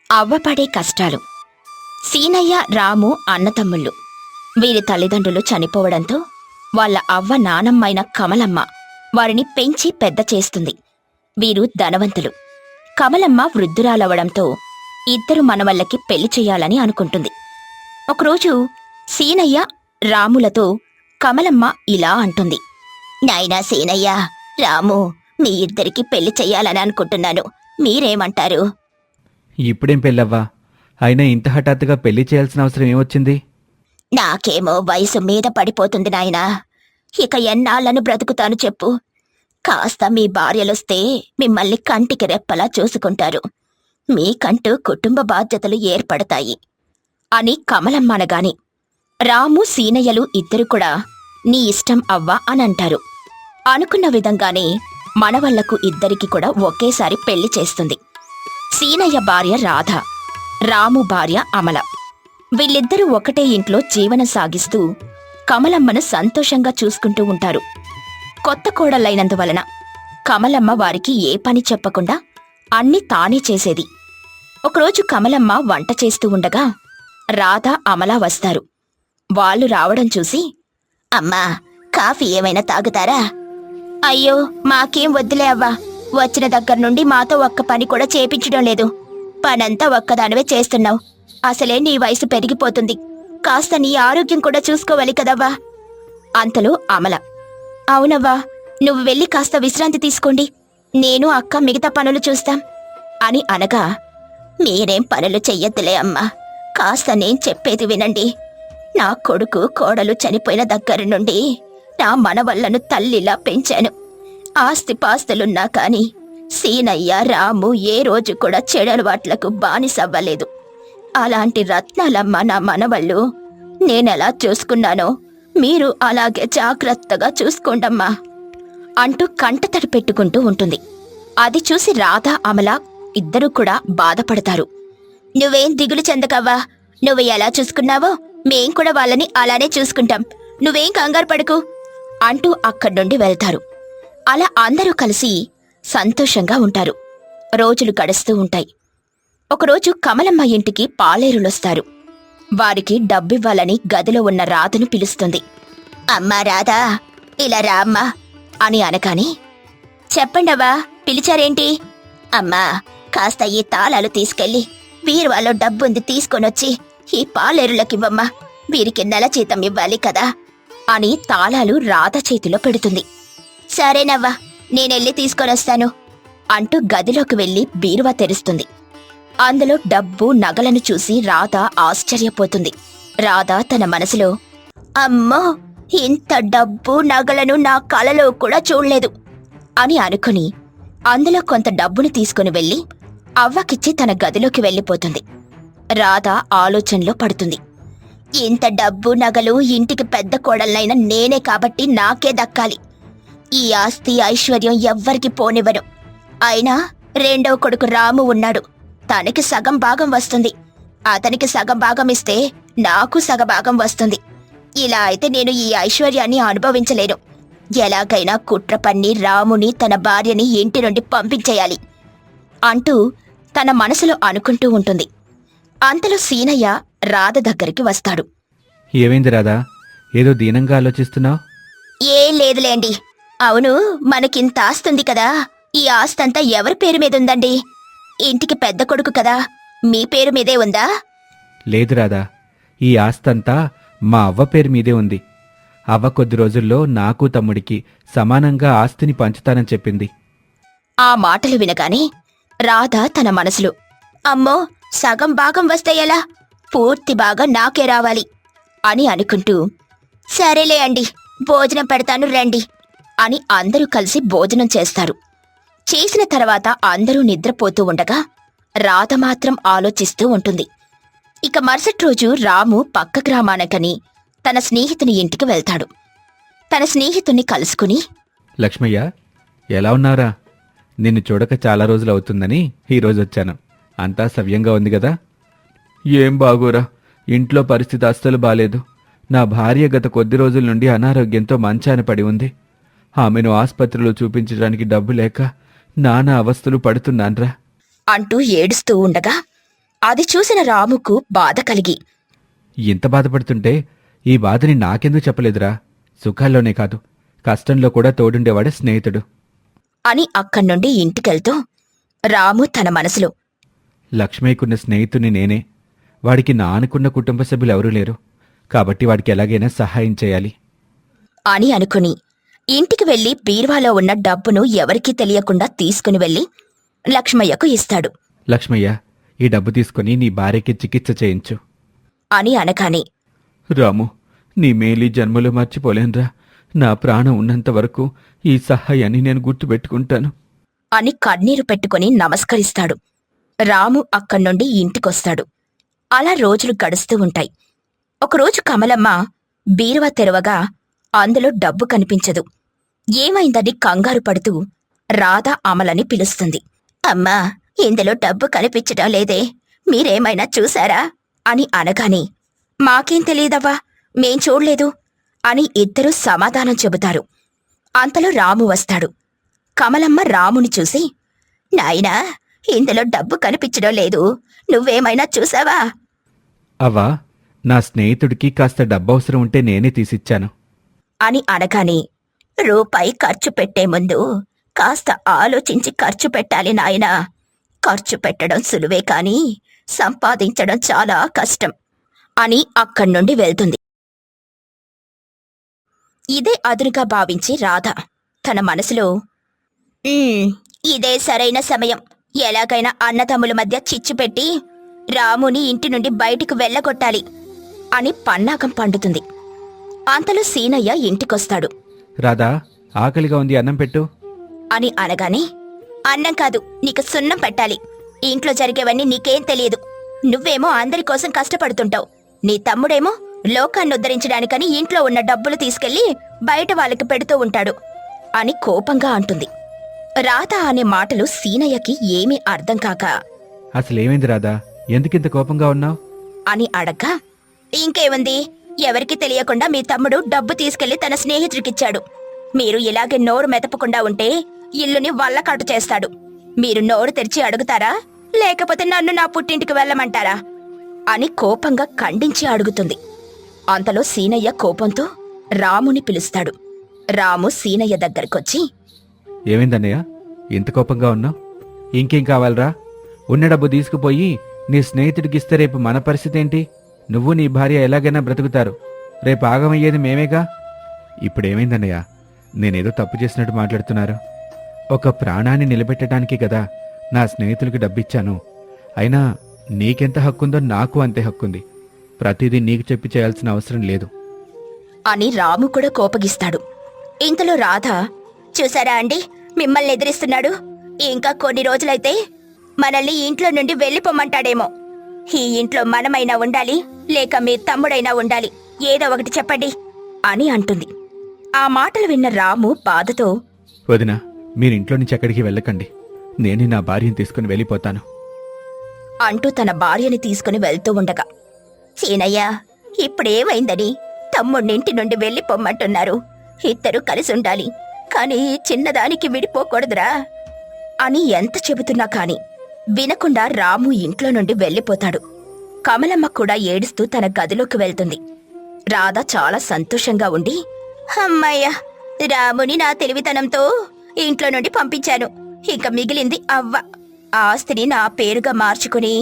అవ్వపడే కష్టాలు. సీనయ్య, రాము అన్నతమ్ముళ్ళు. వీరి తల్లిదండ్రులు చనిపోవడంతో వాళ్ళ అవ్వ నానమ్మైన కమలమ్మ వారిని పెంచి పెద్ద చేస్తుంది. వీరు ధనవంతులు. కమలమ్మ వృద్ధురాలవడంతో ఇద్దరు మనవళ్ళకి పెళ్లి చెయ్యాలని అనుకుంటుంది. ఒకరోజు సీనయ్య రాములతో కమలమ్మ ఇలా అంటుంది. నాయనా సీనయ్య, రాము, మీ ఇద్దరికి పెళ్లి చెయ్యాలని అనుకుంటున్నాను. మీరేమంటారు? ఇప్పుడేం పెళ్ళవ్వా? అయినా ఇంత హఠాత్తుగా పెళ్లి చేయాల్సిన అవసరం ఏమొచ్చింది? నాకేమో వయసు మీద పడిపోతుంది నాయనా. ఇక ఎన్నాళ్లను బ్రతుకుతాను చెప్పు. కాస్త మీ భార్యలొస్తే మిమ్మల్ని కంటికి రెప్పలా చూసుకుంటారు. మీకంటూ కుటుంబ బాధ్యతలు ఏర్పడతాయి అని కమలమ్మ అనగాని రాము, సీనయ్యలు ఇద్దరు కూడా నీ ఇష్టం అవ్వా అనంటారు. అనుకున్న విధంగానే మనవళ్లకు ఇద్దరికి కూడా ఒకేసారి పెళ్లి చేస్తుంది. సీనయ్య భార్య రాధ, రాము భార్య అమల. వీళ్ళిద్దరూ ఒకటే ఇంట్లో జీవనం సాగిస్తూ కమలమ్మను సంతోషంగా చూసుకుంటూ ఉంటారు. కొత్త కోడలైనందువలన కమలమ్మ వారికి ఏ పని చెప్పకుండా అన్నీ తానే చేసేది. ఒకరోజు కమలమ్మ వంట చేస్తూ ఉండగా రాధ, అమల వస్తారు. వాళ్ళు రావడం చూసి, అమ్మా, కాఫీ ఏమైనా తాగుతారా? అయ్యో, మాకేం వద్దులే అవ్వా. వచ్చిన దగ్గర్నుండి మాతో ఒక్క పని కూడా చేపించడం లేదు. పనంతా ఒక్కదానివే చేస్తున్నావు. అసలే నీ వయసు పెరిగిపోతుంది. కాస్త నీ ఆరోగ్యం కూడా చూసుకోవాలి కదవ్వా. అంతలో అమల, అవునవ్వా, నువ్వు వెళ్ళి కాస్త విశ్రాంతి తీసుకోండి. నేను అక్క మిగతా పనులు చూస్తాం అని అనగా, మీరేం పనులు చెయ్యొద్దులే అమ్మా. కాస్త నేను చెప్పేది వినండి. నా కొడుకు, కోడలు చనిపోయిన దగ్గర నుండి నా మనవళ్లను తల్లిలా పెంచాను. ఆస్తిపాస్తులున్నా కాని సీనయ్య, రాము ఏ రోజు కూడా చెడలవాట్లకు బానిసవ్వలేదు. అలాంటి రత్నాలమ్మ నా మనవళ్ళు. నేనెలా చూసుకున్నానో మీరు అలాగే జాగ్రత్తగా చూసుకోండమ్మా అంటూ కంటతడి పెట్టుకుంటూ ఉంటుంది. అది చూసి రాధ, అమల ఇద్దరూ కూడా బాధపడతారు. నువ్వేం దిగులు చెందకవ్వా. నువ్వు ఎలా చూసుకున్నావో మేం కూడా వాళ్ళని అలానే చూసుకుంటాం. నువ్వేం కంగారు పడకు అంటూ అక్కడి నుండి వెళ్తారు. అలా అందరూ కలిసి సంతోషంగా ఉంటారు. రోజులు గడుస్తూ ఉంటాయి. ఒకరోజు కమలమ్మ ఇంటికి పాలేరులొస్తారు. వారికి డబ్బివ్వాలని గదిలో ఉన్న రాధను పిలుస్తుంది. అమ్మా రాధా, ఇలా రా అమ్మా అని అనగానే, చెప్పండవ్వా, పిలిచారేంటి? అమ్మా, కాస్త ఈ తాళాలు తీసుకెళ్ళి బీరువాలో డబ్బుంది తీసుకొనొచ్చి ఈ పాలేరులకివ్వమ్మా. వీరికి నెల జీతం ఇవ్వాలి కదా అని తాళాలు రాధ చేతిలో పెడుతుంది. సరేనవ్వా, నేనెళ్ళి తీసుకొనొస్తాను అంటూ గదిలోకి వెళ్లి బీరువా తెరుస్తుంది. అందులో డబ్బు, నగలను చూసి రాధ ఆశ్చర్యపోతుంది. రాధ తన మనసులో, అమ్మో, ఇంత డబ్బు, నగలను నా కలలో కూడా చూడలేదు అని అనుకుని అందులో కొంత డబ్బును తీసుకుని వెళ్లి అవ్వకిచ్చి తన గదిలోకి వెళ్ళిపోతుంది. రాధ ఆలోచనలో పడుతుంది. ఇంత డబ్బు, నగలు ఇంటికి పెద్ద కోడలనైనా నేనే కాబట్టి నాకే దక్కాలి. ఈ ఆస్తి, ఐశ్వర్యం ఎవ్వరికి పోనివ్వను. అయినా రెండవ కొడుకు రాము ఉన్నాడు. తనకి సగం భాగం వస్తుంది. అతనికి సగం భాగం ఇస్తే నాకు సగభాగం వస్తుంది. ఇలా అయితే నేను ఈ ఐశ్వర్యాన్ని అనుభవించలేను. ఎలాగైనా కుట్ర పన్ని రాముని, తన భార్యని ఇంటి నుండి పంపించేయాలి అంటూ తన మనసులో అనుకుంటూ ఉంటుంది. అంతలో సీనయ్య రాధ దగ్గరికి వస్తాడు. ఏమైంది రాధా? ఏదో దీనంగా ఆలోచిస్తున్నావు? ఏం లేదులేండి. అవును, మనకింత ఆస్తుంది కదా, ఈ ఆస్తంతా ఎవరి పేరు మీద ఉందండి? ఇంటికి పెద్ద కొడుకు కదా, మీ పేరు మీదే ఉందా? లేదు రాధా, ఈ ఆస్తంతా మా అవ్వ పేరు మీదే ఉంది. అవ్వ కొద్ది రోజుల్లో నాకు, తమ్ముడికి సమానంగా ఆస్తిని పంచుతానని చెప్పింది. ఆ మాటలు వినగానే రాధ తన మనసులో, అమ్మో, సగం భాగం వస్తే ఎలా? పూర్తి భాగం నాకే రావాలి అని అనుకుంటూ, సరేలే అండి, భోజనం పెడతాను రండి అని అందరూ కలిసి భోజనం చేస్తారు. చేసిన తర్వాత అందరూ నిద్రపోతూ ఉండగా రాధ మాత్రం ఆలోచిస్తూ ఉంటుంది. ఇక మరుసటి రోజు రాము పక్క గ్రామానికని తన స్నేహితుని ఇంటికి వెళ్తాడు. తన స్నేహితుణ్ణి కలుసుకుని, లక్ష్మయ్య, ఎలా ఉన్నారా? నిన్ను చూడక చాలా రోజులవుతుందని ఈరోజు వచ్చాను. అంతా సవ్యంగా ఉంది కదా? ఏం బాగోరా, ఇంట్లో పరిస్థితి అస్సలు బాలేదు. నా భార్య గత కొద్ది రోజుల నుండి అనారోగ్యంతో మంచాన పడి ఉంది. ఆమెను ఆస్పత్రిలో చూపించడానికి డబ్బు లేక నానా అవస్థలు పడుతున్నాన్రా అంటూ ఏడుస్తూ ఉండగా అది చూసిన రాముకు బాధ కలిగి, ఇంత బాధపడుతుంటే ఈ బాధని నాకెందుకు చెప్పలేదురా? సుఖాల్లోనే కాదు, కష్టంలో కూడా తోడుండేవాడే స్నేహితుడు. అని అక్కడ్నుండి ఇంటికెళ్తూ రాము తన మనసులో, లక్ష్మయ్యకున్న స్నేహితుని నేనే. వాడికి నా అనుకున్న కుటుంబ సభ్యులెవరూ లేరు. కాబట్టి వాడికి ఎలాగైనా సహాయం చేయాలి అని అనుకుని ఇంటికి వెళ్లి బీర్వాలో ఉన్న డబ్బును ఎవరికీ తెలియకుండా తీసుకుని వెళ్లి లక్ష్మయ్యకు ఇస్తాడు. లక్ష్మయ్య, ఈ డబ్బు తీసుకుని నీ భార్యకి చికిత్స చేయించు అని అనగానే, రాము, నీ మేలు ఈ జన్మలో మర్చిపోలేనురా. నా ప్రాణం ఉన్నంత వరకు ఈ సహాయాన్ని నేను గుర్తుపెట్టుకుంటాను అని కన్నీరు పెట్టుకుని నమస్కరిస్తాడు. రాము అక్కడ్నుండి ఇంటికొస్తాడు. అలా రోజులు గడుస్తూ ఉంటాయి. ఒకరోజు కమలమ్మ బీరువా తెరవగా అందులో డబ్బు కనిపించదు. ఏమైందని కంగారు పడుతూ రాధ అమలని పిలుస్తుంది. అమ్మా, ఇందులో డబ్బు కనిపించడం లేదే, మీరేమైనా చూశారా అని అనగానే, మాకేం తెలియదవ్వా, మేం చూడలేదు అని ఇద్దరూ సమాధానం చెబుతారు. అంతలో రాము వస్తాడు. కమలమ్మ రాముని చూసి, నాయనా, ఇందులో డబ్బు కనిపించడం లేదు, నువ్వేమైనా చూసావా అవ్వా, నా స్నేహితుడికి కాస్త డబ్బవసరం ఉంటే నేనే తీసిచ్చాను అని అనగానే, రూపాయి ఖర్చు పెట్టే ముందు కాస్త ఆలోచించి ఖర్చు పెట్టాలి నాయనా. ఖర్చు పెట్టడం సులువే కాని సంపాదించడం చాలా కష్టం అని అక్కడ్నుండి వెళ్తుంది. ఇదే అదునుగా భావించి రాధ తన మనసులో, ఇదే సరైన సమయం, ఎలాగైనా అన్నతమ్ముల మధ్య చిచ్చు పెట్టి రాముని ఇంటి నుండి బయటికి వెళ్ళగొట్టాలి అని పన్నాగం పండుతుంది. అంతలో సీనయ్య ఇంటికొస్తాడు. రాధా, ఆకలిగా ఉంది, అన్నం పెట్టు అని అనగానే, అన్నం కాదు, నీకు సున్నం పెట్టాలి. ఇంట్లో జరిగేవన్నీ నీకేం తెలియదు. నువ్వేమో అందరి కోసం కష్టపడుతుంటావు, నీ తమ్ముడేమో లోకాన్ని ఉద్ధరించడానికని ఇంట్లో ఉన్న డబ్బులు తీసుకెళ్లి బయట వాళ్ళకి పెడుతూ ఉంటాడు అని కోపంగా అంటుంది. రాధ అనే మాటలు సీనయ్యకి ఏమీ అర్థం కాక, అసలేమైంది రాధా, ఎందుకింత కోపంగా ఉన్నావు అని అడగ్గా, ఇంకేముంది, ఎవరికి తెలియకుండా మీ తమ్ముడు డబ్బు తీసుకెళ్లి తన స్నేహితుడికిచ్చాడు. మీరు ఇలాగే నోరు మెదపకుండా ఉంటే ఇల్లుని వల్లకాటు చేస్తాడు. మీరు నోరు తెరిచి అడుగుతారా, లేకపోతే నన్ను నా పుట్టింటికి వెళ్ళమంటారా అని కోపంగా ఖండించి అడుగుతుంది. అంతలో సీనయ్య కోపంతో రాముని పిలుస్తాడు. రాము సీనయ్య దగ్గరకొచ్చి, ఏమైందన్నయ్య, ఇంత కోపంగా ఉన్నావు? ఇంకేం కావాలరా? ఉన్న డబ్బు తీసుకుపోయి నీ స్నేహితుడికిస్తే రేపు మన పరిస్థితి ఏంటి? నువ్వు నీ భార్య ఎలాగైనా బ్రతుకుతారు, రేపు ఆగమయ్యేది మేమేగా. ఇప్పుడేమైందన్నయ్య, నేనేదో తప్పు చేసినట్టు మాట్లాడుతున్నారు. ఒక ప్రాణాన్ని నిలబెట్టడానికి కదా నా స్నేహితులకి డబ్బిచ్చాను. అయినా నీకెంత హక్కుందో నాకు అంతే హక్కుంది. ప్రతిదీ నీకు చెప్పి చేయాల్సిన అవసరం లేదు అని రాము కూడా కోపగిస్తాడు. ఇంతలో రాధ, చూసారా అండి, మిమ్మల్ని ఎదిరిస్తున్నాడు. ఇంకా కొన్ని రోజులైతే మనల్ని ఇంట్లో నుండి వెళ్ళిపోమంటాడేమో. ఈ ఇంట్లో మనమైనా ఉండాలి, లేక మీ తమ్ముడైనా ఉండాలి, ఏదో ఒకటి చెప్పండి అని అంటుంది. ఆ మాటలు విన్న రాము బాధతో, వదినా, మీరింట్లో నుంచి ఎక్కడికి వెళ్ళకండి, నేను నా భార్యను తీసుకుని వెళ్ళిపోతాను అంటూ తన భార్యని తీసుకుని వెళ్తూ ఉండగా, సీనయ్య, ఇప్పుడేమైందని తమ్ముడినింటి నుండి వెళ్ళిపోమ్మంటున్నారు. ఇద్దరూ కలిసి ఉండాలి, కాని ఈ చిన్నదానికి విడిపోకూడదురా అని ఎంత చెబుతున్నా కాని వినకుండా రాము ఇంట్లో నుండి వెళ్ళిపోతాడు. కమలమ్మ కూడా ఏడుస్తూ తన గదిలోకి వెళ్తుంది. రాధ చాలా సంతోషంగా ఉండి, అమ్మయ్య, రాముని నా తెలివితనంతో ఇంట్లో నుండి పంపించాను. ఇక మిగిలింది అవ్వ. ఆస్తిని నా పేరుగా మార్చుకుని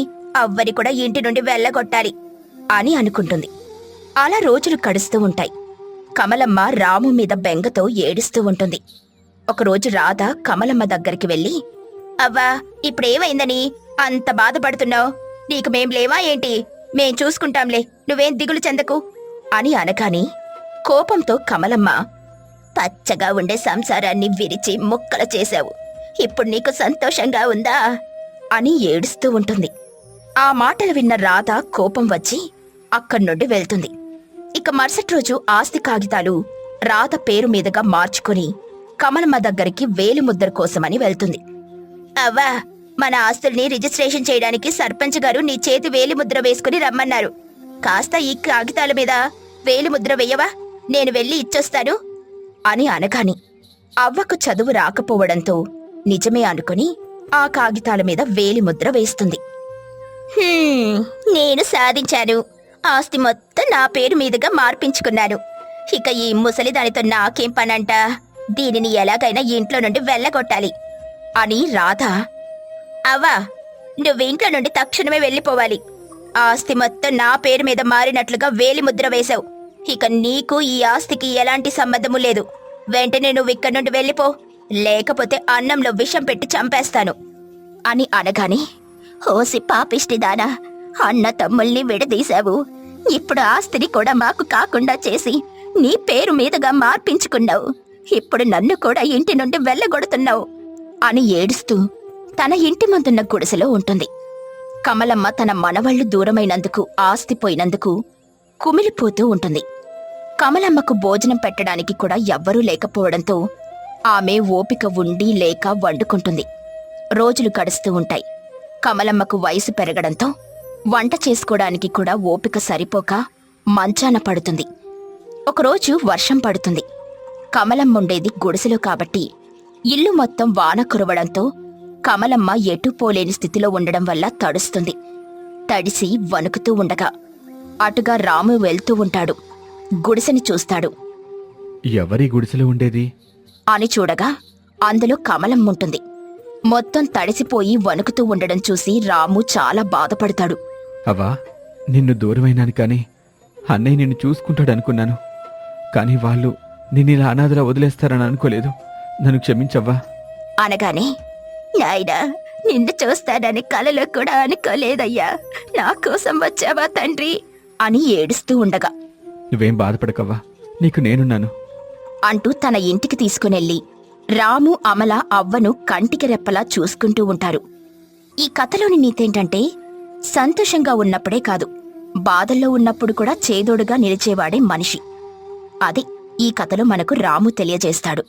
అవ్వని కూడా ఇంటి నుండి వెళ్ళగొట్టాలి అని అనుకుంటుంది. అలా రోజులు గడుస్తూ ఉంటాయి. కమలమ్మ రాము మీద బెంగతో ఏడుస్తూ ఉంటుంది. ఒకరోజు రాధ కమలమ్మ దగ్గరికి వెళ్ళి, అవ్వా, ఇప్పుడేమైందని అంత బాధపడుతున్నావు? నీకు మేం లేవా ఏంటి? మేం చూసుకుంటాంలే, నువ్వేం దిగులు చెందకు అని అనగాని కోపంతో కమలమ్మ, పచ్చగా ఉండే సంసారాన్ని విరిచి ముక్కలు చేశావు, ఇప్పుడు నీకు సంతోషంగా ఉందా అని ఏడుస్తూ ఉంటుంది. ఆ మాటలు విన్న రాధ కోపం వచ్చి అక్కడి నుండి వెళ్తుంది. ఇక మరుసటి రోజు ఆస్తి కాగితాలు రాధ పేరు మీదుగా మార్చుకుని కమలమ్మ దగ్గరికి వేలిముద్ర కోసమని వెళ్తుంది. అవ్వా, మన ఆస్తుల్ని రిజిస్ట్రేషన్ చేయడానికి సర్పంచ్ గారు నీ చేతి వేలిముద్ర వేసుకుని రమ్మన్నారు. కాస్త ఈ కాగితాల మీద వేలిముద్ర వెయ్యవా, నేను వెళ్ళి ఇచ్చొస్తాను అని అనగాని అవ్వకు చదువు రాకపోవడంతో నిజమే అనుకుని ఆ కాగితాల మీద వేలిముద్ర వేస్తుంది. నేను సాధించాను. ఆస్తి మొత్తం నా పేరు మీదుగా మార్పించుకున్నాను. ఇక ఈ ముసలిదానితో నాకేం పనంట? దీనిని ఎలాగైనా ఇంట్లో నుండి వెళ్ళగొట్టాలి అని రాధ. అవ్వా, నువ్వు ఇంట్లో నుండి తక్షణమే వెళ్ళిపోవాలి. ఆస్తి మొత్తం నా పేరు మీద మారినట్లుగా వేలిముద్ర వేశావు. ఇక నీకు ఈ ఆస్తికి ఎలాంటి సంబంధము లేదు. వెంటనే నువ్వు ఇక్కడి నుండి వెళ్ళిపో, లేకపోతే అన్నంలో విషం పెట్టి చంపేస్తాను అని అనగానే, ఓసి పాపిష్టిదానా, అన్న తమ్ముల్ని విడదీశావు. ఇప్పుడు ఆస్తిని కూడా మాకు కాకుండా చేసి నీ పేరు మీదుగా మార్పించుకున్నావు. ఇప్పుడు నన్ను కూడా ఇంటి నుండి వెళ్ళగొడుతున్నావు అని ఏడుస్తూ తన ఇంటి ముందున్న గుడిసెలో ఉంటుంది. కమలమ్మ తన మనవళ్లు దూరమైనందుకు, ఆస్తి పోయినందుకు కుమిలిపోతూ ఉంటుంది. కమలమ్మకు భోజనం పెట్టడానికి కూడా ఎవ్వరూ లేకపోవడంతో ఆమె ఓపిక ఉండి లేక వండుకుంటుంది. రోజులు గడుస్తూ ఉంటాయి. కమలమ్మకు వయసు పెరగడంతో వంట చేసుకోవడానికి కూడా ఓపిక సరిపోక మంచాన పడుతుంది. ఒకరోజు వర్షం పడుతుంది. కమలమ్మ ఉండేది గుడిసెలో కాబట్టి ఇల్లు మొత్తం వాన కురవడంతో కమలమ్మ ఎటూ పోలేని స్థితిలో ఉండడం వల్ల తడుస్తుంది. తడిసి వణుకుతూ ఉండగా అటుగా రాము వెళ్తూ ఉంటాడు. గుడిసెని చూస్తాడు. ఎవరి గుడిసెలో ఉండేది అని చూడగా అందులో కమలమ్మ ఉంటుంది. మొత్తం తడిసిపోయి వణుకుతూ ఉండడం చూసి రాము చాలా బాధపడతాడు. అవ్వా, నిన్ను దూరమైనాను కానీ అన్నయ్య నిన్ను చూసుకుంటాడనుకున్నాను. కానీ వాళ్ళు నిన్నిలా అనాథలా వదిలేస్తారని అనుకోలేదు. నన్ను క్షమించవ్వా అనగానే, నాయనా, నిన్ను చూస్తానని కలలో కూడా అనుకోలేదయ్యా. నా కోసం వచ్చావా తండ్రి అని ఏడుస్తూ ఉండగా, నువ్వేం బాధపడకవ్వా, నీకు నేనున్నాను అంటూ తన ఇంటికి తీసుకునెళ్ళి రాము, అమల, అవ్వను కంటికి రెప్పలా చూసుకుంటూ ఉంటారు. ఈ కథలోని నీతేంటంటే, సంతోషంగా ఉన్నప్పుడే కాదు, బాధల్లో ఉన్నప్పుడు కూడా చేదోడుగా నిలిచేవాడే మనిషి. అది ఈ కథలో మనకు రాము తెలియజేస్తాడు.